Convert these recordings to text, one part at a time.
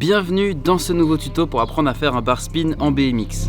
Bienvenue dans ce nouveau tuto pour apprendre à faire un bar spin en BMX.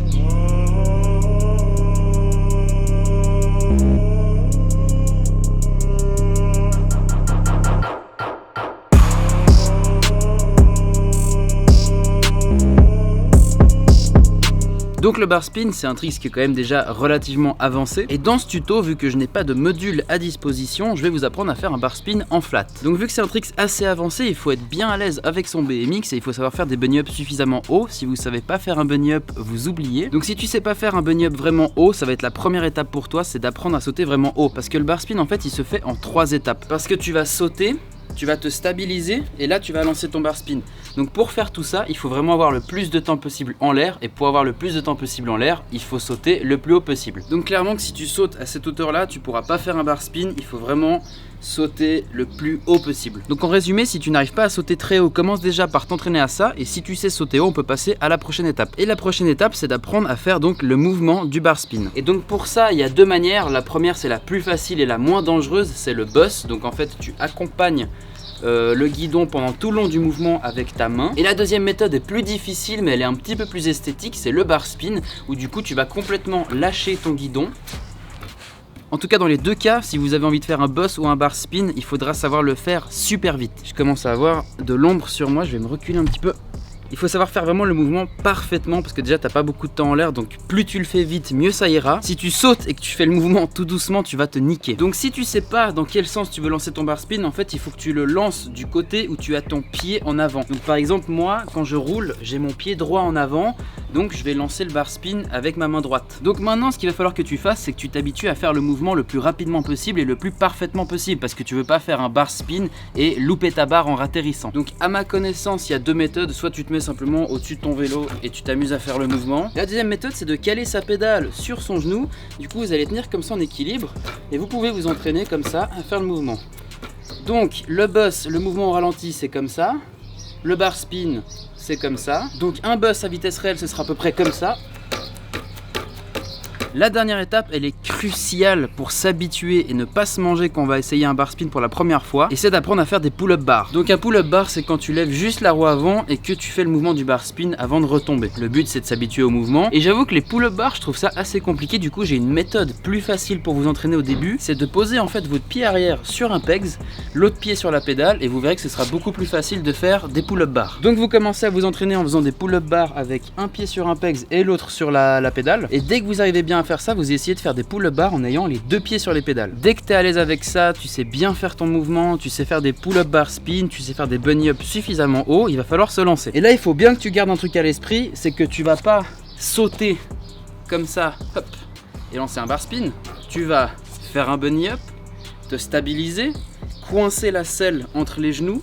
Donc le bar spin, c'est un trick qui est quand même déjà relativement avancé. Et dans ce tuto, vu que je n'ai pas de module à disposition, je vais vous apprendre à faire un bar spin en flat. Donc vu que c'est un trick assez avancé, il faut être bien à l'aise avec son BMX et il faut savoir faire des bunny up suffisamment haut. Si vous savez pas faire un bunny up, vous oubliez. Donc si tu sais pas faire un bunny up vraiment haut, ça va être la première étape pour toi, c'est d'apprendre à sauter vraiment haut. Parce que le bar spin, en fait, il se fait en 3 étapes. Parce que tu vas sauter, tu vas te stabiliser et là tu vas lancer ton bar spin. Donc pour faire tout ça, il faut vraiment avoir le plus de temps possible en l'air, et pour avoir le plus de temps possible en l'air, il faut sauter le plus haut possible. Donc clairement que si tu sautes à cette hauteur là, tu pourras pas faire un bar spin, il faut vraiment sauter le plus haut possible. Donc en résumé, si tu n'arrives pas à sauter très haut, commence déjà par t'entraîner à ça, et si tu sais sauter haut, on peut passer à la prochaine étape. Et la prochaine étape, c'est d'apprendre à faire donc le mouvement du bar spin. Et donc pour ça, il y a deux manières. La première, c'est la plus facile et la moins dangereuse, c'est le boss. Donc en fait, tu accompagnes le guidon pendant tout le long du mouvement avec ta main. Et la deuxième méthode est plus difficile, mais elle est un petit peu plus esthétique, c'est le bar spin, où du coup tu vas complètement lâcher ton guidon. En tout cas, dans les deux cas, si vous avez envie de faire un boss ou un bar spin, il faudra savoir le faire super vite. Je commence à avoir de l'ombre sur moi, je vais me reculer un petit peu. Il faut savoir faire vraiment le mouvement parfaitement, parce que déjà t'as pas beaucoup de temps en l'air, donc plus tu le fais vite, mieux ça ira. Si tu sautes et que tu fais le mouvement tout doucement, tu vas te niquer. Donc si tu sais pas dans quel sens tu veux lancer ton bar spin, en fait il faut que tu le lances du côté où tu as ton pied en avant. Donc par exemple moi, quand je roule, j'ai mon pied droit en avant, donc je vais lancer le bar spin avec ma main droite. Donc maintenant ce qu'il va falloir que tu fasses, c'est que tu t'habitues à faire le mouvement le plus rapidement possible et le plus parfaitement possible, parce que tu veux pas faire un bar spin et louper ta barre en atterrissant. Donc à ma connaissance, il y a deux méthodes. Soit tu te mets simplement au-dessus de ton vélo et tu t'amuses à faire le mouvement. La deuxième méthode, c'est de caler sa pédale sur son genou. Du coup vous allez tenir comme ça en équilibre et vous pouvez vous entraîner comme ça à faire le mouvement. Donc le boss, le mouvement au ralenti, c'est comme ça. Le bar spin, c'est comme ça. Donc un boss à vitesse réelle, ce sera à peu près comme ça. La dernière étape, elle est cruciale pour s'habituer et ne pas se manger quand on va essayer un bar spin pour la première fois, et c'est d'apprendre à faire des pull-up bars. Donc un pull-up bar, c'est quand tu lèves juste la roue avant et que tu fais le mouvement du bar spin avant de retomber. Le but, c'est de s'habituer au mouvement, et j'avoue que les pull-up bars, je trouve ça assez compliqué. Du coup, j'ai une méthode plus facile pour vous entraîner au début, c'est de poser en fait votre pied arrière sur un pegs, l'autre pied sur la pédale, et vous verrez que ce sera beaucoup plus facile de faire des pull-up bars. Donc vous commencez à vous entraîner en faisant des pull-up bars avec un pied sur un pegs et l'autre sur la pédale, et dès que vous arrivez bien à faire ça, vous essayez de faire des pull-up bars en ayant les deux pieds sur les pédales. Dès que tu es à l'aise avec ça, tu sais bien faire ton mouvement, tu sais faire des pull-up bar spin, tu sais faire des bunny up suffisamment haut, il va falloir se lancer. Et là, il faut bien que tu gardes un truc à l'esprit, c'est que tu vas pas sauter comme ça, hop, et lancer un bar spin. Tu vas faire un bunny up, te stabiliser, coincer la selle entre les genoux,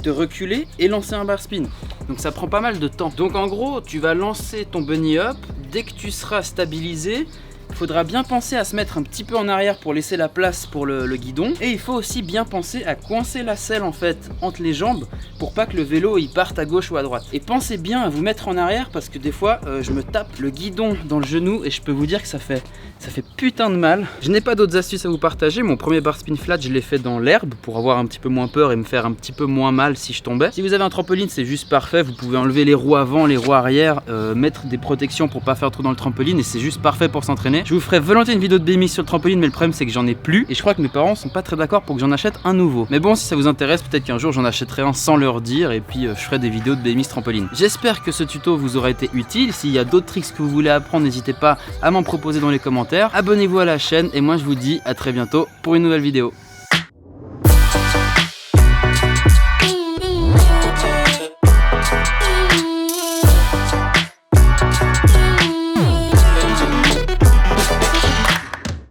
te reculer et lancer un bar spin. Donc ça prend pas mal de temps. Donc en gros, tu vas lancer ton bunny up. Dès que tu seras stabilisé, il faudra bien penser à se mettre un petit peu en arrière pour laisser la place pour le guidon. Et il faut aussi bien penser à coincer la selle en fait entre les jambes pour pas que le vélo il parte à gauche ou à droite. Et pensez bien à vous mettre en arrière, parce que des fois je me tape le guidon dans le genou et je peux vous dire que ça fait putain de mal. Je n'ai pas d'autres astuces à vous partager. Mon premier bar spin flat, je l'ai fait dans l'herbe pour avoir un petit peu moins peur et me faire un petit peu moins mal si je tombais. Si vous avez un trampoline, c'est juste parfait. Vous pouvez enlever les roues avant, les roues arrière, mettre des protections pour pas faire trop dans le trampoline, et c'est juste parfait pour s'entraîner. Je vous ferai volontiers une vidéo de BMX sur le trampoline, mais le problème c'est que j'en ai plus et je crois que mes parents sont pas très d'accord pour que j'en achète un nouveau. Mais bon, si ça vous intéresse, peut-être qu'un jour j'en achèterai un sans leur dire, et puis je ferai des vidéos de BMX trampoline. J'espère que ce tuto vous aura été utile. S'il y a d'autres tricks que vous voulez apprendre, n'hésitez pas à m'en proposer dans les commentaires. Abonnez-vous à la chaîne et moi je vous dis à très bientôt pour une nouvelle vidéo.